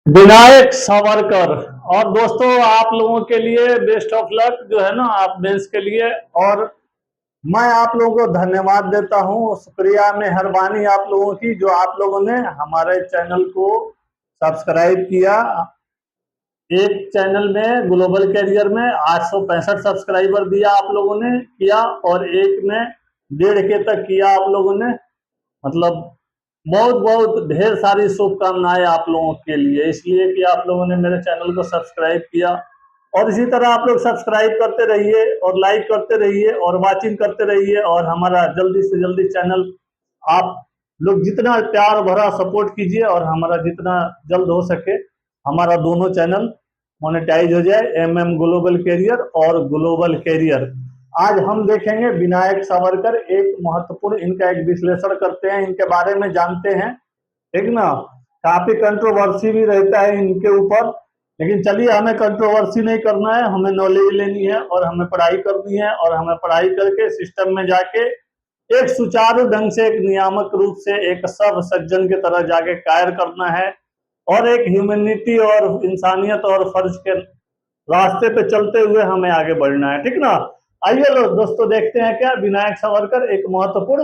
विनायक सावरकर। और दोस्तों, आप लोगों के लिए बेस्ट ऑफ लक जो है ना, आप मेंस के लिए। और मैं आप लोगों को धन्यवाद देता हूँ, शुक्रिया मेहरबानी आप लोगों की, जो आप लोगों ने हमारे चैनल को सब्सक्राइब किया। एक चैनल में ग्लोबल कैरियर में 865 सब्सक्राइबर दिया आप लोगों ने किया, और एक में 1.5 के तक किया आप लोगों ने। मतलब बहुत बहुत ढेर सारी शुभकामनाएं आप लोगों के लिए, इसलिए कि आप लोगों ने मेरे चैनल को सब्सक्राइब किया। और इसी तरह आप लोग सब्सक्राइब करते रहिए और लाइक करते रहिए और वाचिंग करते रहिए, और हमारा जल्दी से जल्दी चैनल आप लोग जितना प्यार भरा सपोर्ट कीजिए, और हमारा जितना जल्द हो सके हमारा दोनों चैनल मोनेटाइज हो जाए, ग्लोबल कैरियर और ग्लोबल कैरियर। आज हम देखेंगे विनायक सावरकर, एक महत्वपूर्ण इनका एक विश्लेषण करते हैं, इनके बारे में जानते हैं, ठीक ना। काफी कंट्रोवर्सी भी रहता है इनके ऊपर, लेकिन चलिए, हमें कंट्रोवर्सी नहीं करना है, हमें नॉलेज लेनी है और हमें पढ़ाई करनी है, और हमें पढ़ाई करके सिस्टम में जाके एक सुचारू ढंग से, एक नियामक रूप से, एक सब सज्जन की तरह जाके कार्य करना है, और एक ह्यूमैनिटी और इंसानियत और फर्ज के रास्ते पे चलते हुए हमें आगे बढ़ना है, ठीक ना। आइए लोग दोस्तों, देखते हैं क्या विनायक सावरकर, एक महत्वपूर्ण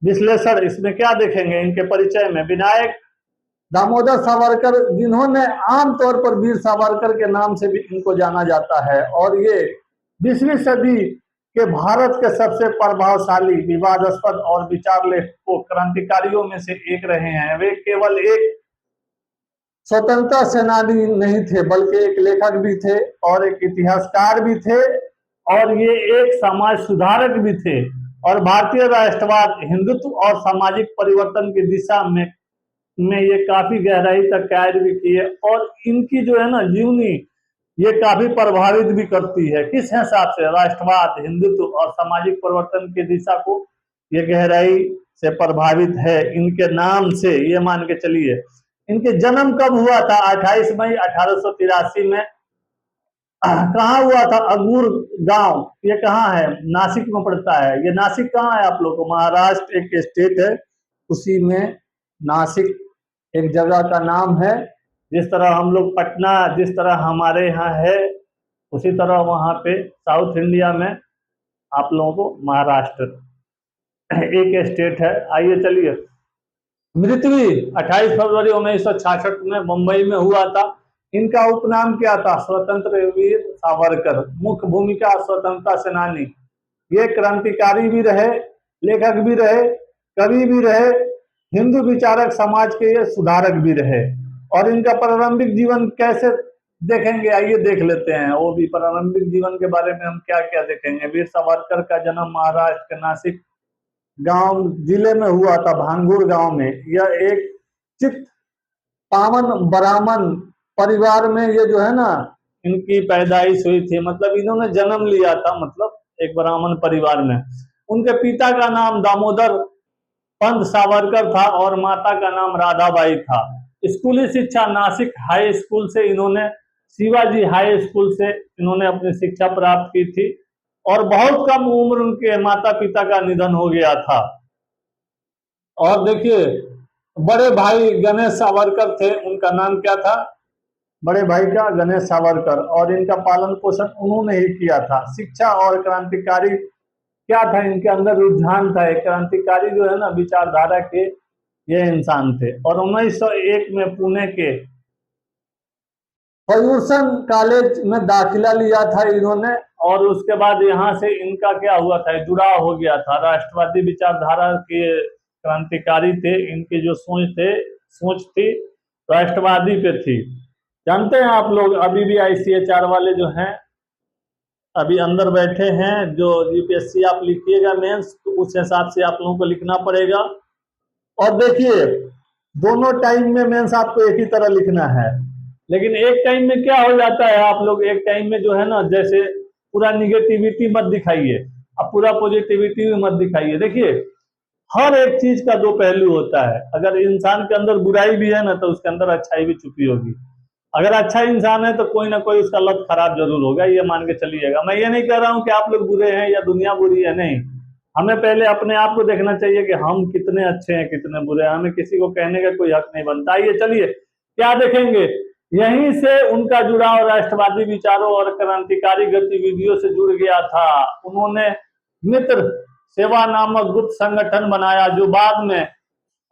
विश्लेषण। इसमें क्या देखेंगे इनके परिचय में। विनायक दामोदर सावरकर, जिन्होंने आमतौर पर वीर सावरकर के नाम से भी इनको जाना जाता है, और ये 20वीं सदी के भारत के सबसे प्रभावशाली, विवादास्पद और विचार लेखकों, क्रांतिकारियों में से एक रहे हैं। वे केवल एक स्वतंत्रता सेनानी नहीं थे, बल्कि एक लेखक भी थे और एक इतिहासकार भी थे, और ये एक समाज सुधारक भी थे, और भारतीय राष्ट्रवाद, हिंदुत्व और सामाजिक परिवर्तन की दिशा में ये काफी गहराई तक कार्य भी किए। और इनकी जो है ना जीवनी, ये काफी प्रभावित भी करती है। किस हिसाब से? राष्ट्रवाद, हिंदुत्व और सामाजिक परिवर्तन की दिशा को ये गहराई से प्रभावित है इनके नाम से, ये मान के चलिए। इनके जन्म कब हुआ था? 28 मई 1883 में। कहाँ हुआ था? अगूर गांव। ये कहाँ है? नासिक में पड़ता है। ये नासिक कहाँ है आप लोग को? महाराष्ट्र एक स्टेट है, उसी में नासिक एक जगह का नाम है। जिस तरह हम लोग पटना, जिस तरह हमारे यहाँ है, उसी तरह वहां पे साउथ इंडिया में आप लोगों को महाराष्ट्र एक स्टेट है। आइए चलिए। मृत्यु 28 फरवरी 1966 में मुंबई में हुआ था। इनका उपनाम क्या था? स्वतंत्र वीर सावरकर। मुख्य भूमिका स्वतंत्रता सेनानी। ये क्रांतिकारी भी रहे, लेखक भी रहे, कवि भी रहे, हिंदू विचारक, समाज के ये सुधारक भी रहे। और इनका प्रारंभिक जीवन कैसे देखेंगे, आइए देख लेते हैं। वो भी प्रारंभिक जीवन के बारे में हम क्या क्या देखेंगे। वीर सावरकर का जन्म महाराष्ट्र के नासिक गांव जिले में हुआ था, भांगुर गांव में। यह एक चित्त पावन ब्राह्मण परिवार में ये जो है ना, इनकी पैदाइश हुई थी। मतलब इन्होंने जन्म लिया था, मतलब एक ब्राह्मण परिवार में। उनके पिता का नाम दामोदर पंत सावरकर था और माता का नाम राधाबाई था। स्कूली शिक्षा नासिक हाई स्कूल से इन्होंने, शिवाजी हाई स्कूल से इन्होंने अपनी शिक्षा प्राप्त की थी। और बहुत कम उम्र उनके माता पिता का निधन हो गया था। और देखिए, बड़े भाई गणेश सावरकर थे, उनका नाम क्या था? बड़े भाई का गणेश सावरकर। और इनका पालन पोषण उन्होंने ही किया था। शिक्षा और क्रांतिकारी क्या था इनके अंदर? रुझान था। एक क्रांतिकारी जो है ना, विचारधारा के ये इंसान थे। और 1901 में पुणे के फर्ग्यूसन कॉलेज में दाखिला लिया था इन्होंने। और उसके बाद यहाँ से इनका क्या हुआ था? जुड़ाव हो गया था। राष्ट्रवादी विचारधारा के क्रांतिकारी थे। इनकी जो सोच थी राष्ट्रवादी पे थी। जानते हैं आप लोग, अभी भी ICHR वाले जो हैं अभी अंदर बैठे हैं, जो UPSC आप लिखिएगा मेंस, तो उस हिसाब से आप लोगों को लिखना पड़ेगा। और देखिए, दोनों टाइम में मेंस आपको एक ही तरह लिखना है, लेकिन एक टाइम में क्या हो जाता है, आप लोग एक टाइम में जो है ना, जैसे पूरा निगेटिविटी मत दिखाइए, अब पूरा पॉजिटिविटी भी मत दिखाइए। देखिए, हर एक चीज का दो पहलू होता है। अगर इंसान के अंदर बुराई भी है ना, तो उसके अंदर अच्छाई भी छुपी होगी। अगर अच्छा इंसान है तो कोई ना कोई उसका लत खराब जरूर होगा, ये मान के चलिएगा। मैं ये नहीं कह रहा हूं कि आप लोग बुरे हैं या दुनिया बुरी है, नहीं। हमें पहले अपने आप को देखना चाहिए कि हम कितने अच्छे हैं, कितने बुरे हैं। हमें किसी को कहने का कोई हक नहीं बनता। आइए चलिए, क्या देखेंगे? यहीं से उनका जुड़ाव राष्ट्रवादी विचारों और क्रांतिकारी गतिविधियों से जुड़ गया था। उन्होंने मित्र सेवा नामक गुप्त संगठन बनाया जो बाद में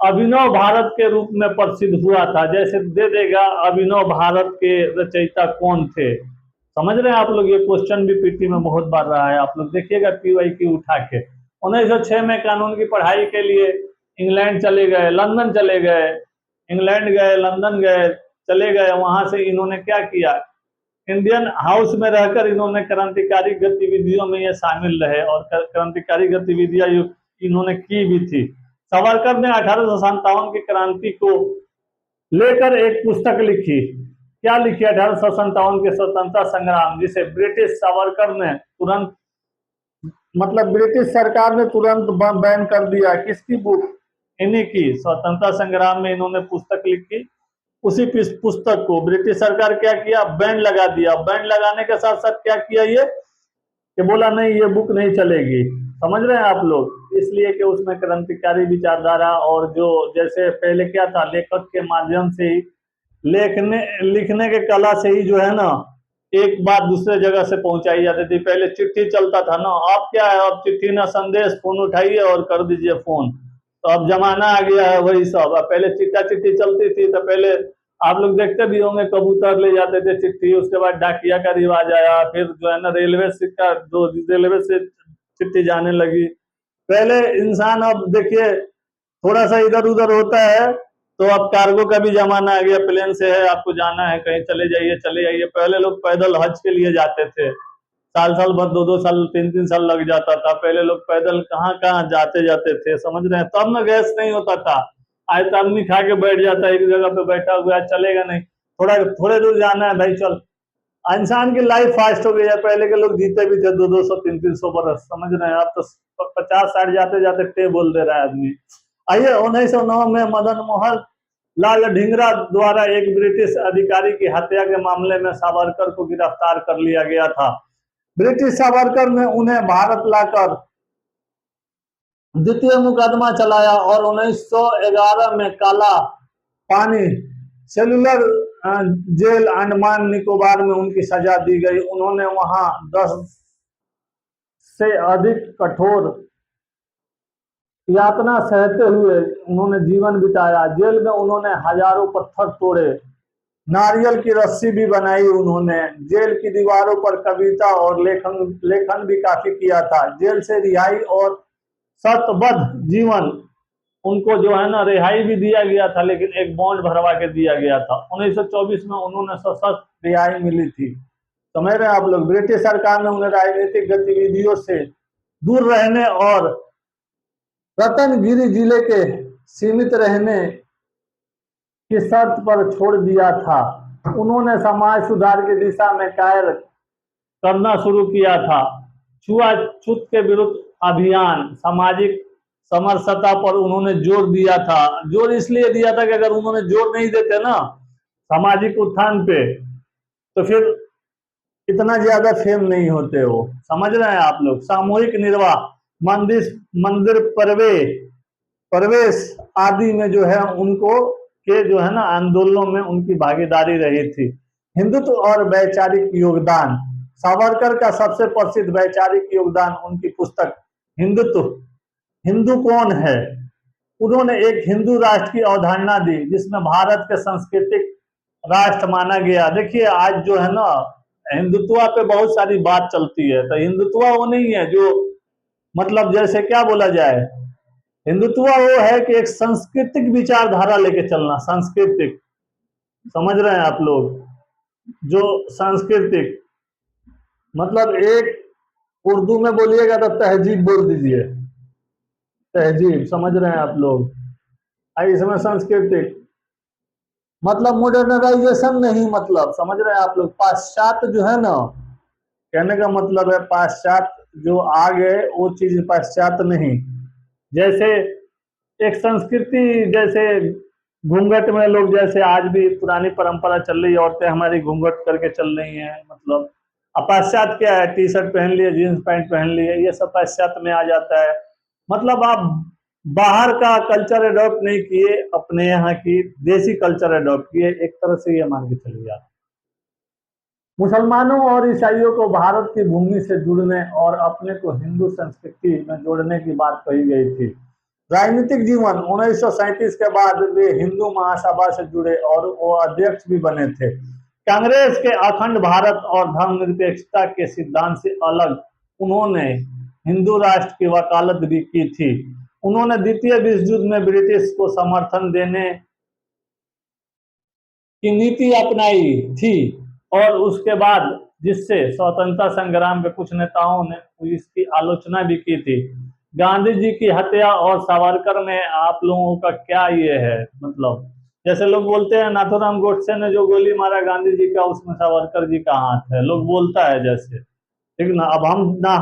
अभिनव भारत के रूप में प्रसिद्ध हुआ था। जैसे दे देगा अभिनव भारत के रचयिता कौन थे, समझ रहे हैं आप लोग। ये क्वेश्चन भी पीटी में बहुत बार रहा है, आप लोग देखिएगा PYQ उठा के। 1906 में कानून की पढ़ाई के लिए इंग्लैंड चले गए, लंदन चले गए, इंग्लैंड गए, लंदन गए, चले गए। वहां से इन्होंने क्या किया, इंडियन हाउस में रहकर इन्होंने क्रांतिकारी गतिविधियों में ये शामिल रहे और क्रांतिकारी गतिविधियां इन्होंने की भी थी। सावरकर ने 1857 की क्रांति को लेकर एक पुस्तक लिखी। क्या लिखी? 1857 के स्वतंत्रता संग्राम, जिसे ब्रिटिश सावरकर ने तुरंत, मतलब ब्रिटिश सरकार ने तुरंत बैन कर दिया। किसकी बुक? इन्हीं की, स्वतंत्रता संग्राम में इन्होंने पुस्तक लिखी। उसी पुस्तक को ब्रिटिश सरकार क्या किया, बैन लगा दिया। बैन लगाने के साथ साथ क्या किया ये कि बोला नहीं ये बुक नहीं चलेगी, समझ रहे हैं आप लोग। इसलिए कि उसमें क्रांतिकारी विचारधारा और जो जैसे पहले क्या था, लेखक के माध्यम से ही लिखने के कला से ही जो है ना एक बात दूसरे जगह से पहुंचाई जाती थी। पहले चिट्ठी चलता था ना, अब क्या है, अब चिट्ठी ना संदेश, फोन उठाइए और कर दीजिए फोन। तो अब जमाना आ गया है वही सब। अब पहले चिट्ठी चलती थी, तो पहले आप लोग देखते भी होंगे कबूतर ले जाते थे चिट्ठी, उसके बाद डाकिया का रिवाज आया, फिर जो है ना रेलवे से चिट्ठी जाने लगी। पहले इंसान, अब देखिए थोड़ा सा इधर उधर होता है तो अब कार्गो का भी जमाना आ गया, प्लेन से है, आपको जाना है कहीं चले जाइए। पहले लोग पैदल हज के लिए जाते थे, साल भर, 2 साल 3 साल लग जाता था। पहले लोग पैदल कहाँ कहाँ जाते थे, समझ रहे हैं। तब ना गैस नहीं होता था, आज तो आदमी खा के बैठ जाता है, एक जगह पे बैठा हुआ है, चलेगा नहीं, थोड़े दूर जाना है भाई चल। इंसान की लाइफ फास्ट हो गई है। पहले के लोग जीते भी थे 200 300 बरस, समझ रहे हैं। आप तो 50-60 जाते जाते टे बोल दे रहा है आदमी। आइए 1909 में मदन मोहन लाल ढींगरा द्वारा एक ब्रिटिश अधिकारी की हत्या के मामले में सावरकर को गिरफ्तार कर लिया गया था। ब्रिटिश सावरकर ने उन्हें भारत लाकर द्वितीय मुकदमा चलाया और 1911 में काला पानी सेलुलर जेल अंडमान निकोबार में उनकी सजा दी गई। उन्होंने वहां 10 से अधिक कठोर यातना सहते हुए उन्होंने जीवन बिताया। जेल में उन्होंने हजारों पत्थर तोड़े, नारियल की रस्सी भी बनाई। उन्होंने जेल की दीवारों पर कविता और लेखन भी काफी किया था। जेल से रिहाई और शर्तबद्ध जीवन, उनको जो है ना रिहाई भी दिया गया था, लेकिन एक बॉन्ड भरवा के दिया गया था। 1924 में उन्होंने सशस्त्र रिहाई मिली थी, समझ रहे हैं आप लोग। ब्रिटिश सरकार ने उन्हें राजनीतिक गतिविधियों से दूर रहने और रतनगिरी जिले के सीमित रहने की शर्त पर छोड़ दिया था। उन्होंने समाज सुधार की दिशा में कार्य करना शुरू किया था। छुआछूत के विरुद्ध अभियान, सामाजिक समरसता पर उन्होंने जोर दिया था। जोर इसलिए दिया था कि अगर उन्होंने जोर नहीं देते ना सामाजिक उत्थान पे, तो फिर इतना ज्यादा फेम नहीं होते वो, समझ रहे हैं आप लोग। सामूहिक निर्वाह, मंदिर प्रवेश आदि में जो है उनको के जो है ना आंदोलनों में उनकी भागीदारी रही थी। हिंदुत्व और वैचारिक योगदान, सावरकर का सबसे प्रसिद्ध वैचारिक योगदान उनकी पुस्तक हिंदुत्व, हिंदू कौन है। उन्होंने एक हिंदू राष्ट्र की अवधारणा दी जिसमें भारत के सांस्कृतिक राष्ट्र माना गया। देखिए आज जो है ना हिंदुत्व पे बहुत सारी बात चलती है, तो हिंदुत्व वो नहीं है जो मतलब जैसे क्या बोला जाए, हिंदुत्व वो है कि एक सांस्कृतिक विचारधारा लेके चलना, सांस्कृतिक, समझ रहे हैं आप लोग। जो सांस्कृतिक मतलब एक उर्दू में बोलिएगा तो तहजीब बोल दीजिए, तहजीब, समझ रहे हैं आप लोग। इसमें सांस्कृतिक मतलब मॉडर्नाइजेशन नहीं, मतलब समझ रहे हैं आप लोग। पाश्चात्य जो है ना, कहने का मतलब है पाश्चात्य जो आ गए वो चीज पाश्चात्य नहीं। जैसे एक संस्कृति, जैसे घूंघट में लोग, जैसे आज भी पुरानी परंपरा चल रही है, औरतें हमारी घूंघट करके चल रही हैं, मतलब पाश्चात्य क्या है, टी शर्ट पहन लिए, जींस पैंट पहन लिए, ये सब पाश्चात्य में आ जाता है। मतलब आप बाहर का कल्चर अडॉप्ट नहीं किए, अपने यहाँ की देसी कल्चर अडॉप्ट किए, एक तरह से ये मान के चलिए आप। मुसलमानों और ईसाइयों को भारत की भूमि से जुड़ने और अपने को हिंदू संस्कृति में जोड़ने की बात कही गई थी। राजनीतिक जीवन 1937 के बाद वे हिंदू महासभा से जुड़े और वो अध्यक्ष भी बने थे। कांग्रेस के अखंड भारत और धर्मनिरपेक्षता के सिद्धांत से अलग उन्होंने हिंदू राष्ट्र की वकालत भी की थी। उन्होंने द्वितीय विश्व युद्ध में ब्रिटिश को समर्थन देने की नीति अपनाई थी और उसके बाद जिससे स्वतंत्रता संग्राम के कुछ नेताओं ने इसकी आलोचना भी की थी। गांधी जी की हत्या और सावरकर में आप लोगों का क्या ये है, मतलब जैसे लोग बोलते हैं नाथूराम गोडसे ने जो गोली मारा गांधी जी का, उसमें सावरकर जी का हाथ है, लोग बोलता है जैसे, ठीक ना। अब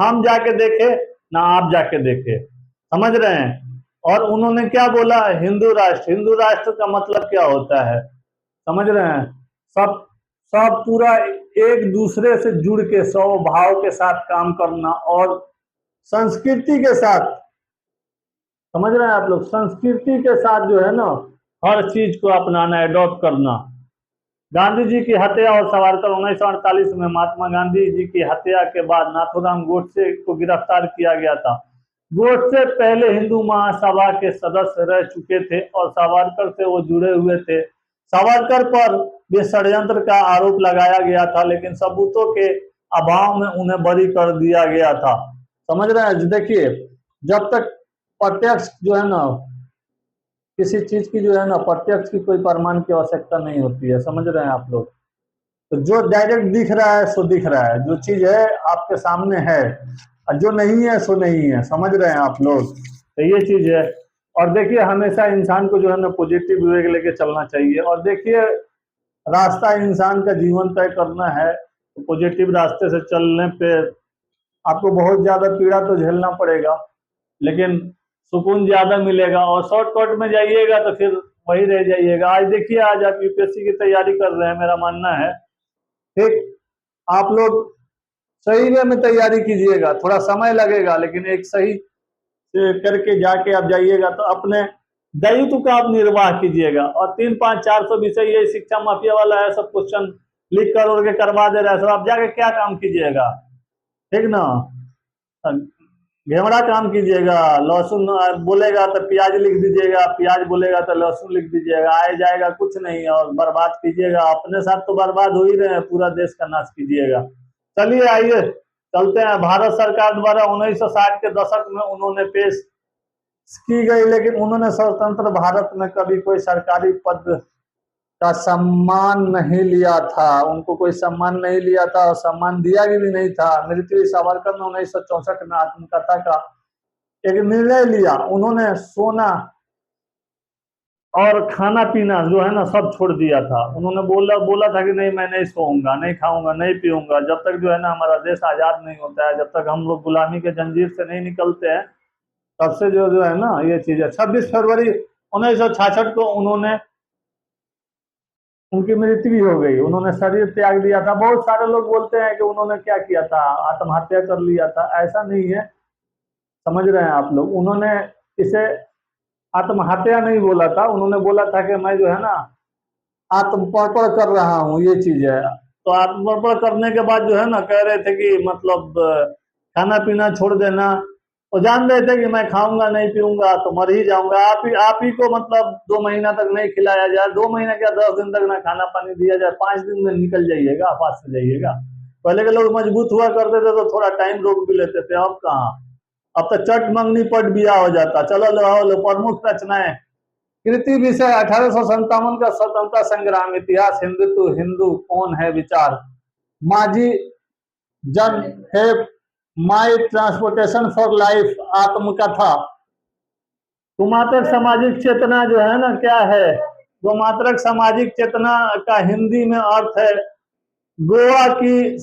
हम जाके देखे ना आप जाके देखे, समझ रहे हैं। और उन्होंने क्या बोला, हिंदू राष्ट्र, हिंदू राष्ट्र का मतलब क्या होता है, समझ रहे हैं। सब सब पूरा एक दूसरे से जुड़ के स्वभाव के साथ काम करना और संस्कृति के साथ, समझ रहे हैं आप लोग, संस्कृति के साथ जो है ना हर चीज को अपनाना, एडॉप्ट करना। गांधी जी की हत्या और सावरकर 1948 में महात्मा गांधी जी की हत्या के बाद नाथूराम गोडसे को गिरफ्तार किया गया था। गोडसे पहले हिंदू महासभा के सदस्य रह चुके थे और सावरकर से वो जुड़े हुए थे। सावरकर पर भी षड्यंत्र का आरोप लगाया गया था, लेकिन सबूतों के अभाव में उन्हें बरी कर दिया गया था। समझ रहे हैं। देखिए, जब तक प्रत्यक्ष जो है ना किसी चीज की जो है ना प्रत्यक्ष की कोई प्रमाण की आवश्यकता नहीं होती है, समझ रहे हैं आप लोग। तो जो डायरेक्ट दिख रहा है सो दिख रहा है, जो चीज है आपके सामने है, और जो नहीं है सो नहीं है, समझ रहे हैं आप लोग। तो ये चीज है। और देखिए, हमेशा इंसान को जो है ना पॉजिटिव वे लेके चलना चाहिए। और देखिए, रास्ता इंसान का जीवन तय करना है, तो पॉजिटिव रास्ते से चलने पे आपको बहुत ज्यादा पीड़ा तो झेलना पड़ेगा, लेकिन सुकून ज्यादा मिलेगा। और शॉर्टकट में जाइएगा तो फिर वही रह जाइएगा। आज देखिए, आज आप यूपीएससी की तैयारी कर रहे हैं, मेरा मानना है, ठीक, आप लोग सही वे में तैयारी कीजिएगा, थोड़ा समय लगेगा, लेकिन एक सही करके जाके आप जाइएगा तो अपने दायित्व का आप निर्वाह कीजिएगा। और 3, 5, 400 विषय ये शिक्षा माफिया वाला है, सब क्वेश्चन लिख कर और के करवा दे रहा है, सब आप जाके क्या काम कीजिएगा, ठीक ना। घेवड़ा काम कीजिएगा। लहसुन बोलेगा तो प्याज लिख दीजिएगा, प्याज बोलेगा तो लहसुन लिख दीजिएगा, आए जाएगा कुछ नहीं, और बर्बाद कीजिएगा। अपने साथ तो बर्बाद हो ही रहे हैं, पूरा देश का नाश कीजिएगा। चलिए आइए चलते हैं। भारत सरकार द्वारा 1960 के दशक में उन्होंने पेश की गई, लेकिन उन्होंने स्वतंत्र भारत में कभी कोई सरकारी पद का सम्मान नहीं लिया था। उनको कोई सम्मान नहीं लिया था और सम्मान दिया भी नहीं था। मृत्यु सावरकर ने 1964 में आत्मकथा का एक निर्णय लिया। उन्होंने सोना और खाना पीना जो है ना सब छोड़ दिया था। उन्होंने बोला था कि नहीं, मैं नहीं सोऊंगा, नहीं खाऊंगा, नहीं पीऊंगा, जब तक जो है ना हमारा देश आजाद नहीं होता है, जब तक हम लोग गुलामी के जंजीर से नहीं निकलते हैं, तब से जो है ना ये चीज है। 26 फरवरी 1966 को उनकी मृत्यु भी हो गई। उन्होंने शरीर त्याग दिया था। बहुत सारे लोग बोलते हैं कि उन्होंने क्या किया था, आत्महत्या कर लिया था। ऐसा नहीं है, समझ रहे हैं आप लोग। उन्होंने इसे आत्महत्या नहीं बोला था, उन्होंने बोला था कि मैं जो है ना आत्मपर्पण कर रहा हूँ, ये चीज है। तो आत्मपर्पण करने के बाद जो है ना कह रहे थे कि मतलब खाना पीना छोड़ देना, और जान रहे थे कि मैं खाऊंगा नहीं पीऊंगा तो मर ही जाऊंगा। आप ही को मतलब 2 महीना तक नहीं खिलाया जाए, 2 महीना क्या 10 दिन तक ना खाना पानी दिया जाए, 5 दिन में निकल जाइएगा, पास से जाइएगा। पहले के लोग मजबूत हुआ करते थे तो थोड़ा टाइम रोक भी लेते थे, अब कहाँ, अब तो चट मंगनी पट बिया हो जाता। चलो लो प्रमुख रचनाएं। कृति विषय 1857 का स्वतंत्रता संग्राम, इतिहास, हिंदुत्व, हिंदू कौन है विचार, माझी जन है, माई ट्रांसपोर्टेशन फॉर लाइफ, आत्मकथा। गोमात्रक सामाजिक चेतना जो है ना क्या है, गोमात्रक सामाजिक चेतना का हिंदी में अर्थ है गोवा की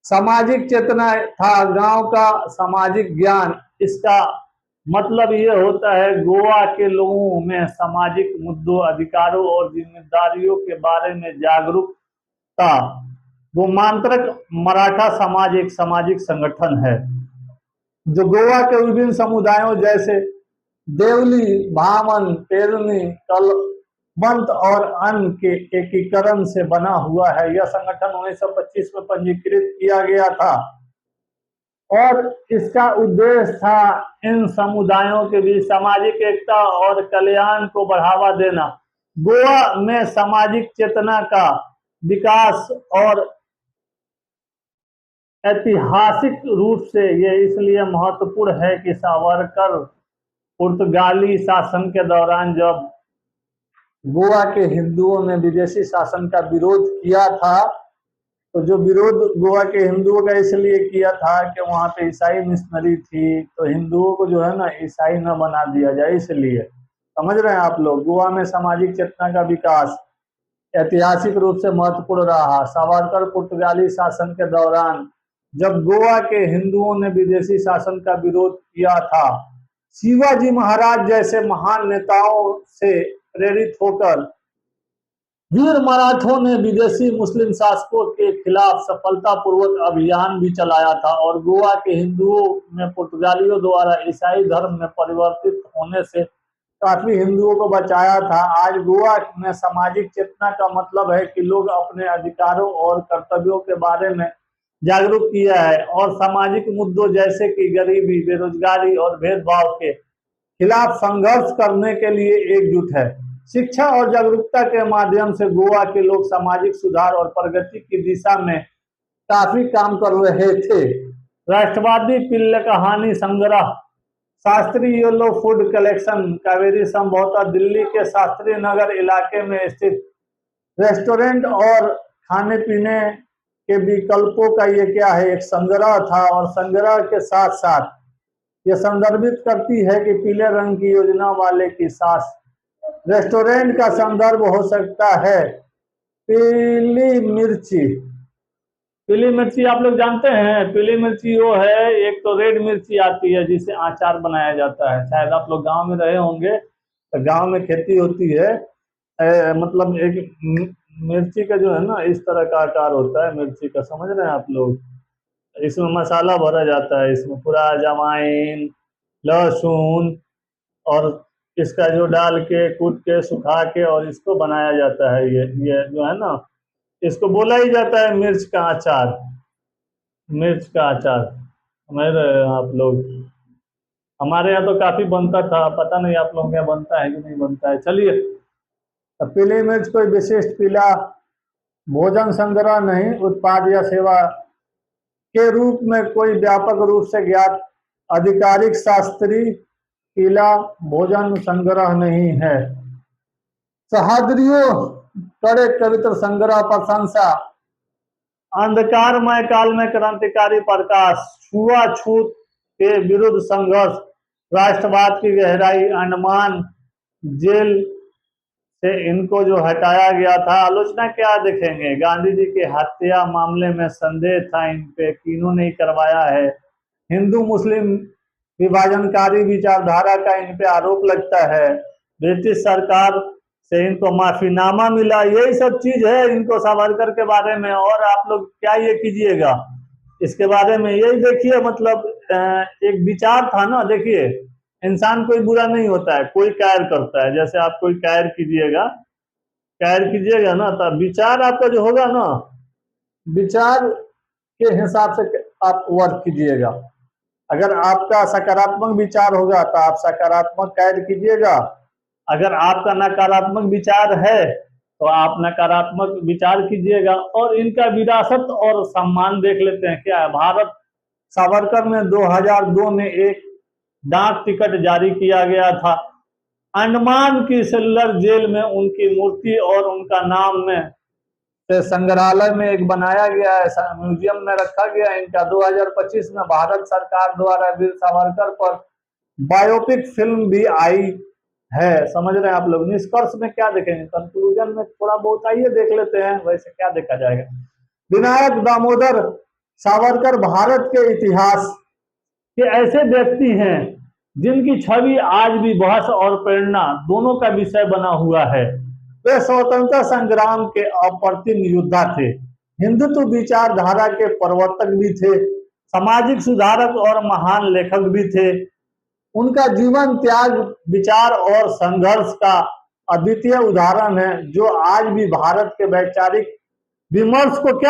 सामाजिक चेतना था गांव का सामाजिक ज्ञान। इसका मतलब ये होता है गोवा के लोगों में सामाजिक मुद्दों, अधिकारों और जिम्मेदारियों के बारे में जागरूकता। गोमांत्रक मराठा समाज एक सामाजिक संगठन है जो गोवा के विभिन्न समुदायों जैसे देवली, भामन, पेरनी, कलबंत और अन्य के एकीकरण से बना हुआ है। यह संगठन 1925 में पंजीकृत किया गया था और इसका उद्देश्य था इन समुदायों के बीच सामाजिक एकता और कल्याण को बढ़ावा देना। गोवा में सामाजिक चेतना का विकास और ऐतिहासिक रूप से ये इसलिए महत्वपूर्ण है कि सावरकर पुर्तगाली शासन के दौरान जब गोवा के हिंदुओं ने विदेशी शासन का विरोध किया था, तो जो विरोध गोवा के हिंदुओं का इसलिए किया था कि वहां पे ईसाई मिशनरी थी, तो हिंदुओं को जो है ना ईसाई न बना दिया जाए, इसलिए। समझ रहे हैं आप लोग। गोवा में सामाजिक चेतना का विकास ऐतिहासिक रूप से महत्वपूर्ण रहा। सावरकर पुर्तगाली शासन के दौरान जब गोवा के हिंदुओं ने विदेशी शासन का विरोध किया था, शिवाजी महाराज जैसे महान नेताओं से प्रेरित होकर वीर मराठों ने विदेशी मुस्लिम शासकों के खिलाफ सफलतापूर्वक अभियान भी चलाया था और गोवा के हिंदुओं में पुर्तगालियों द्वारा ईसाई धर्म में परिवर्तित होने से काफी हिंदुओं को बचाया था। आज गोवा में सामाजिक चेतना का मतलब है कि लोग अपने अधिकारों और कर्तव्यों के बारे में जागरूक किया है और सामाजिक मुद्दों जैसे कि गरीबी, बेरोजगारी और भेदभाव के खिलाफ संघर्ष करने के लिए एकजुट है। शिक्षा और जागरूकता के माध्यम से गोवा के लोग सामाजिक सुधार और प्रगति की दिशा में काफी काम कर रहे थे। राष्ट्रवादी पिल्ले कहानी संग्रह, Shastri yellow food collection, Kaveri संभवतः दिल्ली के शास्त्री नगर इलाके में स्थित रेस्टोरेंट और खाने पीने के विकल्पों का ये क्या है, एक संग्रह था। और संग्रह के साथ साथ ये संदर्भित करती है कि पीले रंग की योजना वाले की सास रेस्टोरेंट का संदर्भ हो सकता है पीली मिर्ची। पीली मिर्ची आप लोग जानते हैं, पीली मिर्ची वो है, एक तो रेड मिर्ची आती है जिसे अचार बनाया जाता है। शायद आप लोग गांव में रहे होंगे, तो गांव में खेती होती है। मतलब एक मिर्ची का जो है ना इस तरह का आकार होता है मिर्ची का, समझ रहे हैं आप लोग। इसमें मसाला भरा जाता है, इसमें पूरा अजवाइन, लहसुन और इसका जो डाल के कूट के सुखा के और इसको बनाया जाता है। ये जो है ना, इसको बोला ही जाता है मिर्च का अचार। मिर्च का अचार समझ रहे हैं आप लोग। हमारे यहाँ तो काफी बनता था, पता नहीं आप लोगों के यहाँ बनता है कि नहीं बनता है। चलिए, पीली मिर्च कोई विशिष्ट पीला भोजन संग्रह नहीं, उत्पाद या सेवा के रूप में कोई व्यापक रूप से ज्ञात आधिकारिक शास्त्रीय पीला भोजन संग्रह नहीं है। सहादरियों कड़े पवित्र संग्रह प्रशंसा, अंधकारमय काल में क्रांतिकारी प्रकाश, छुआछूत के विरुद्ध संघर्ष, राष्ट्रवाद की गहराई, अंडमान जेल से इनको जो हटाया गया था। आलोचना क्या देखेंगे, गांधी जी के हत्या मामले में संदेह था इन पे, किन्होंने नहीं करवाया है। हिंदू मुस्लिम विभाजनकारी विचारधारा का इन पे आरोप लगता है। ब्रिटिश सरकार से इनको माफीनामा मिला, यही सब चीज है इनको सावरकर के बारे में। और आप लोग क्या ये कीजिएगा इसके बारे में, यही देखिए। मतलब एक विचार था ना, देखिए इंसान कोई बुरा नहीं होता है, कोई कायर करता है। जैसे आप कोई कायर कीजिएगा ना, तो विचार आपका जो होगा ना, विचार के हिसाब से आप वर्क कीजिएगा। अगर आपका सकारात्मक विचार होगा तो आप सकारात्मक कार्य कीजिएगा, अगर आपका नकारात्मक विचार है तो आप नकारात्मक विचार कीजिएगा। और इनका विरासत और सम्मान देख लेते हैं क्या है। भारत सावरकर में 2002 में एक डाक टिकट जारी किया गया था। अंडमान की सेलुलर जेल में उनकी मूर्ति और उनका नाम में संग्रहालय में एक बनाया गया है, म्यूजियम में रखा गया है इनका। 2025 में भारत सरकार द्वारा वीर सावरकर पर बायोपिक फिल्म भी आई है। समझ रहे हैं आप लोग। निष्कर्ष में क्या देखेंगे, कंक्लूजन में थोड़ा बहुत आइए देख लेते हैं, वैसे क्या देखा जाएगा। विनायक दामोदर सावरकर भारत के इतिहास के ऐसे व्यक्ति हैं जिनकी छवि आज भी बहस और प्रेरणा दोनों का विषय बना हुआ है। वे स्वतंत्रता संग्राम के अप्रतिम योद्धा थे, हिंदुत्व विचारधारा के प्रवर्तक भी थे, सामाजिक सुधारक और महान लेखक भी थे। उनका जीवन त्याग, विचार और संघर्ष का अद्वितीय उदाहरण है, जो आज भी भारत के वैचारिक विमर्श को क्या